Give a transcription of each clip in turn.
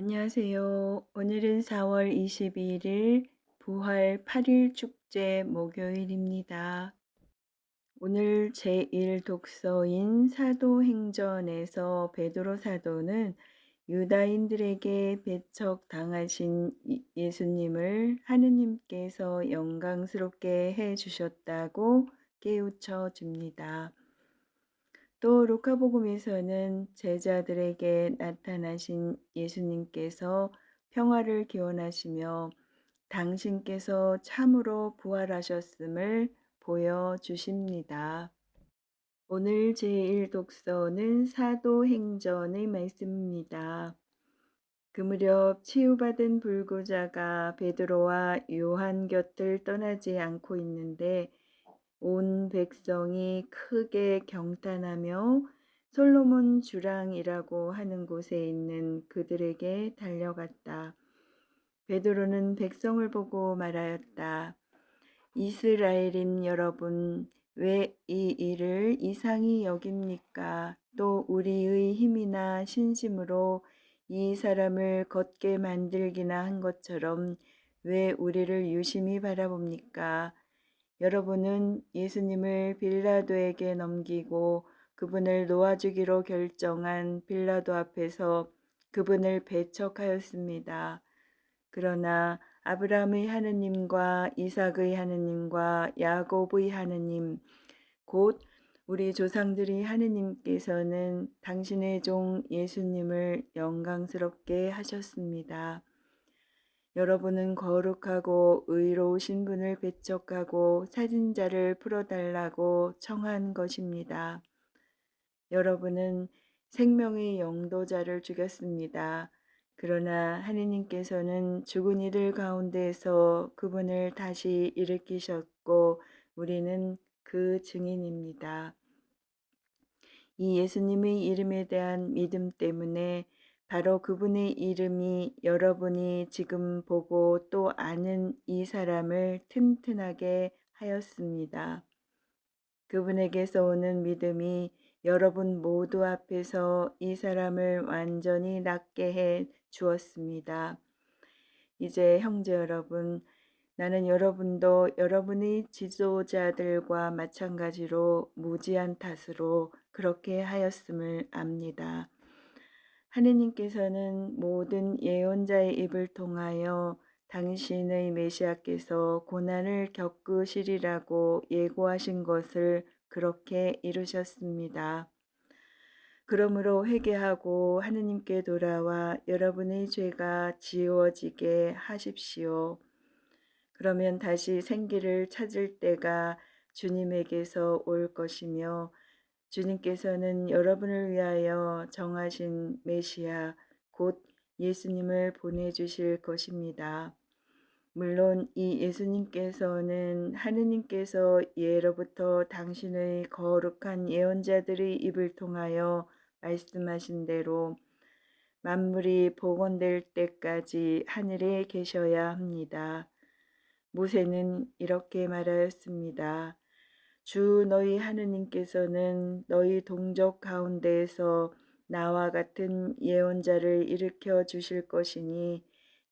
안녕하세요. 오늘은 4월 22일 부활 8일 축제 목요일입니다. 오늘 제1 독서인 사도행전에서 베드로 사도는 유다인들에게 배척당하신 예수님을 하느님께서 영광스럽게 해 주셨다고 깨우쳐 줍니다. 또 루카복음에서는 제자들에게 나타나신 예수님께서 평화를 기원하시며 당신께서 참으로 부활하셨음을 보여주십니다. 오늘 제1 독서는 사도행전의 말씀입니다. 그 무렵 치유받은 불구자가 베드로와 요한 곁을 떠나지 않고 있는데 온 백성이 크게 경탄하며 솔로몬 주랑이라고 하는 곳에 있는 그들에게 달려갔다. 베드로는 백성을 보고 말하였다. 이스라엘인 여러분, 왜 이 일을 이상히 여깁니까? 또 우리의 힘이나 신심으로 이 사람을 걷게 만들기나 한 것처럼 왜 우리를 유심히 바라봅니까? 여러분은 예수님을 빌라도에게 넘기고 그분을 놓아주기로 결정한 빌라도 앞에서 그분을 배척하였습니다. 그러나 아브라함의 하느님과 이삭의 하느님과 야곱의 하느님, 곧 우리 조상들이 하느님께서는 당신의 종 예수님을 영광스럽게 하셨습니다. 여러분은 거룩하고 의로우신 분을 배척하고 살인자를 풀어달라고 청한 것입니다. 여러분은 생명의 영도자를 죽였습니다. 그러나 하느님께서는 죽은 이들 가운데에서 그분을 다시 일으키셨고 우리는 그 증인입니다. 이 예수님의 이름에 대한 믿음 때문에 바로 그분의 이름이 여러분이 지금 보고 또 아는 이 사람을 튼튼하게 하였습니다. 그분에게서 오는 믿음이 여러분 모두 앞에서 이 사람을 완전히 낫게 해 주었습니다. 이제 형제 여러분, 나는 여러분도 여러분의 지도자들과 마찬가지로 무지한 탓으로 그렇게 하였음을 압니다. 하느님께서는 모든 예언자의 입을 통하여 당신의 메시아께서 고난을 겪으시리라고 예고하신 것을 그렇게 이루셨습니다. 그러므로 회개하고 하느님께 돌아와 여러분의 죄가 지워지게 하십시오. 그러면 다시 생기를 찾을 때가 주님에게서 올 것이며 주님께서는 여러분을 위하여 정하신 메시아 곧 예수님을 보내주실 것입니다. 물론 이 예수님께서는 하느님께서 예로부터 당신의 거룩한 예언자들의 입을 통하여 말씀하신 대로 만물이 복원될 때까지 하늘에 계셔야 합니다. 모세는 이렇게 말하였습니다. 주 너희 하느님께서는 너희 동족 가운데에서 나와 같은 예언자를 일으켜 주실 것이니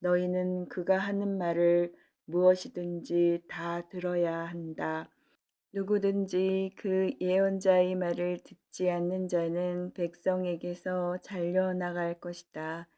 너희는 그가 하는 말을 무엇이든지 다 들어야 한다. 누구든지 그 예언자의 말을 듣지 않는 자는 백성에게서 잘려나갈 것이다.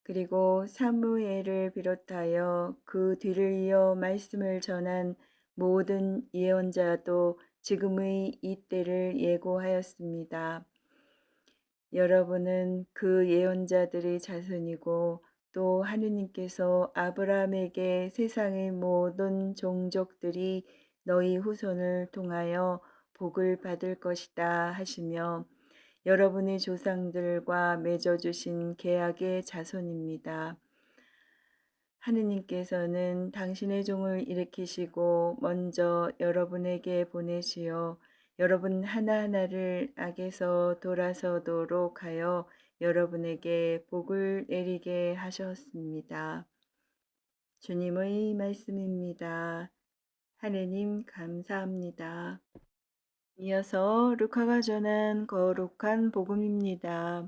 그리고 사무엘을 비롯하여 그 뒤를 이어 말씀을 전한 모든 예언자도 지금의 이때를 예고하였습니다. 여러분은 그 예언자들의 자손이고 또 하느님께서 아브라함에게 세상의 모든 종족들이 너희 후손을 통하여 복을 받을 것이다 하시며 여러분의 조상들과 맺어주신 계약의 자손입니다. 하느님께서는 당신의 종을 일으키시고 먼저 여러분에게 보내시어 여러분 하나하나를 악에서 돌아서도록 하여 여러분에게 복을 내리게 하셨습니다. 주님의 말씀입니다. 하느님 감사합니다. 이어서 루카가 전한 거룩한 복음입니다.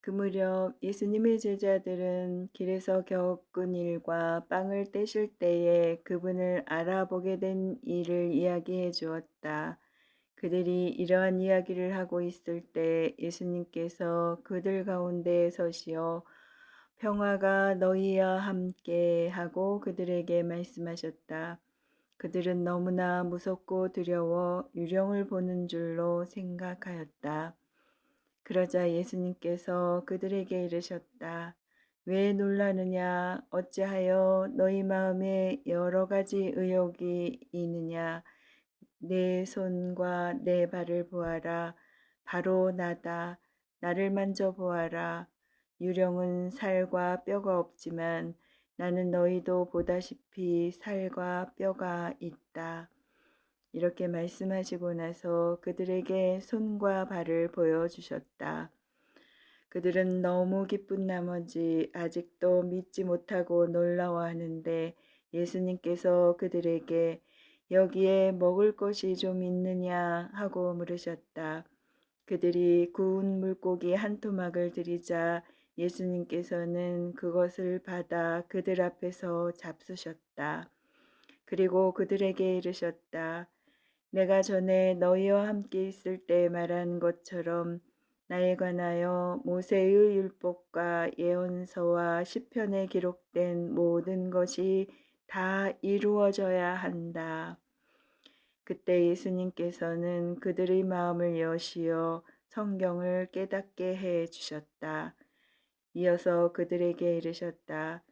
그 무렵 예수님의 제자들은 길에서 겪은 일과 빵을 떼실 때에 그분을 알아보게 된 일을 이야기해 주었다. 그들이 이러한 이야기를 하고 있을 때 예수님께서 그들 가운데 서시어 평화가 너희와 함께 하고 그들에게 말씀하셨다. 그들은 너무나 무섭고 두려워 유령을 보는 줄로 생각하였다. 그러자 예수님께서 그들에게 이르셨다. 왜 놀라느냐? 어찌하여 너희 마음에 여러 가지 의혹이 있느냐? 내 손과 내 발을 보아라. 바로 나다. 나를 만져보아라. 유령은 살과 뼈가 없지만 나는 너희도 보다시피 살과 뼈가 있다. 이렇게 말씀하시고 나서 그들에게 손과 발을 보여주셨다. 그들은 너무 기쁜 나머지 아직도 믿지 못하고 놀라워하는데 예수님께서 그들에게 여기에 먹을 것이 좀 있느냐 하고 물으셨다. 그들이 구운 물고기 한 토막을 드리자 예수님께서는 그것을 받아 그들 앞에서 잡수셨다. 그리고 그들에게 이르셨다. 내가 전에 너희와 함께 있을 때 말한 것처럼 나에 관하여 모세의 율법과 예언서와 시편에 기록된 모든 것이 다 이루어져야 한다. 그때 예수님께서는 그들의 마음을 여시어 성경을 깨닫게 해 주셨다. 이어서 그들에게 이르셨다.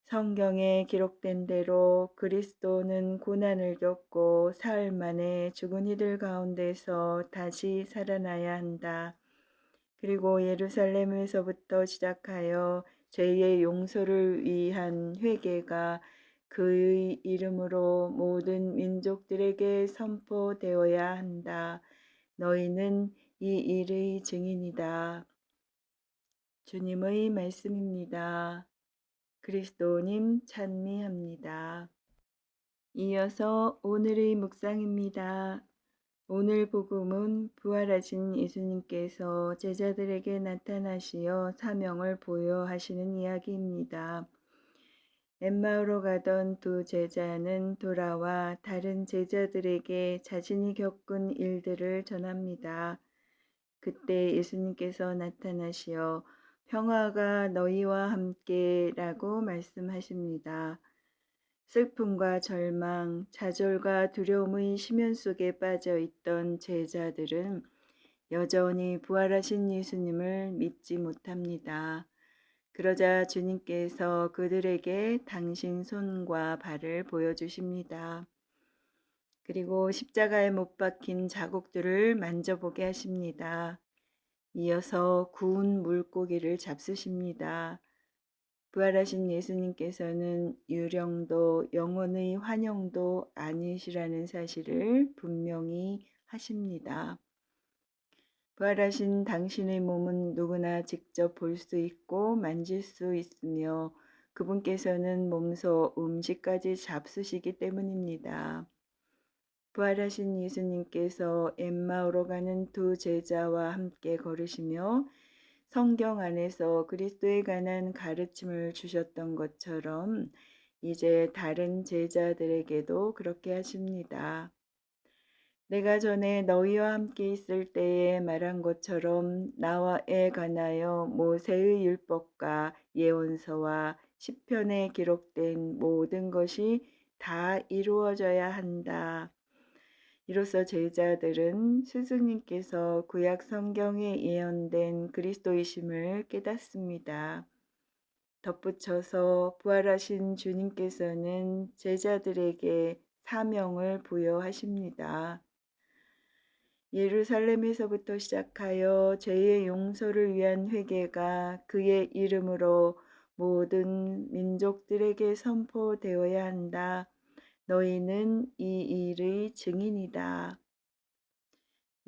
성경에 기록된 대로 그리스도는 고난을 겪고 사흘 만에 죽은 이들 가운데서 다시 살아나야 한다. 그리고 예루살렘에서부터 시작하여 죄의 용서를 위한 회개가 그의 이름으로 모든 민족들에게 선포되어야 한다. 너희는 이 일의 증인이다. 주님의 말씀입니다. 그리스도님 찬미합니다. 이어서 오늘의 묵상입니다. 오늘 복음은 부활하신 예수님께서 제자들에게 나타나시어 사명을 부여하시는 이야기입니다. 엠마오로 가던 두 제자는 돌아와 다른 제자들에게 자신이 겪은 일들을 전합니다. 그때 예수님께서 나타나시어 평화가 너희와 함께라고 말씀하십니다. 슬픔과 절망, 좌절과 두려움의 심연 속에 빠져 있던 제자들은 여전히 부활하신 예수님을 믿지 못합니다. 그러자 주님께서 그들에게 당신 손과 발을 보여주십니다. 그리고 십자가에 못 박힌 자국들을 만져보게 하십니다. 이어서 구운 물고기를 잡수십니다. 부활하신 예수님께서는 유령도 영혼의 환영도 아니시라는 사실을 분명히 하십니다. 부활하신 당신의 몸은 누구나 직접 볼 수 있고 만질 수 있으며 그분께서는 몸소 음식까지 잡수시기 때문입니다. 부활하신 예수님께서 엠마오로 가는 두 제자와 함께 걸으시며 성경 안에서 그리스도에 관한 가르침을 주셨던 것처럼 이제 다른 제자들에게도 그렇게 하십니다. 내가 전에 너희와 함께 있을 때에 말한 것처럼 나에 관하여 모세의 율법과 예언서와 시편에 기록된 모든 것이 다 이루어져야 한다. 이로써 제자들은 스승님께서 구약 성경에 예언된 그리스도이심을 깨닫습니다. 덧붙여서 부활하신 주님께서는 제자들에게 사명을 부여하십니다. 예루살렘에서부터 시작하여 죄의 용서를 위한 회개가 그의 이름으로 모든 민족들에게 선포되어야 한다. 너희는 이 일의 증인이다.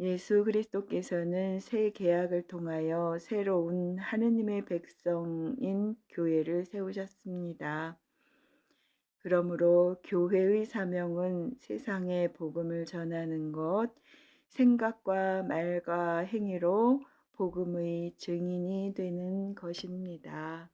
예수 그리스도께서는 새 계약을 통하여 새로운 하느님의 백성인 교회를 세우셨습니다. 그러므로 교회의 사명은 세상에 복음을 전하는 것, 생각과 말과 행위로 복음의 증인이 되는 것입니다.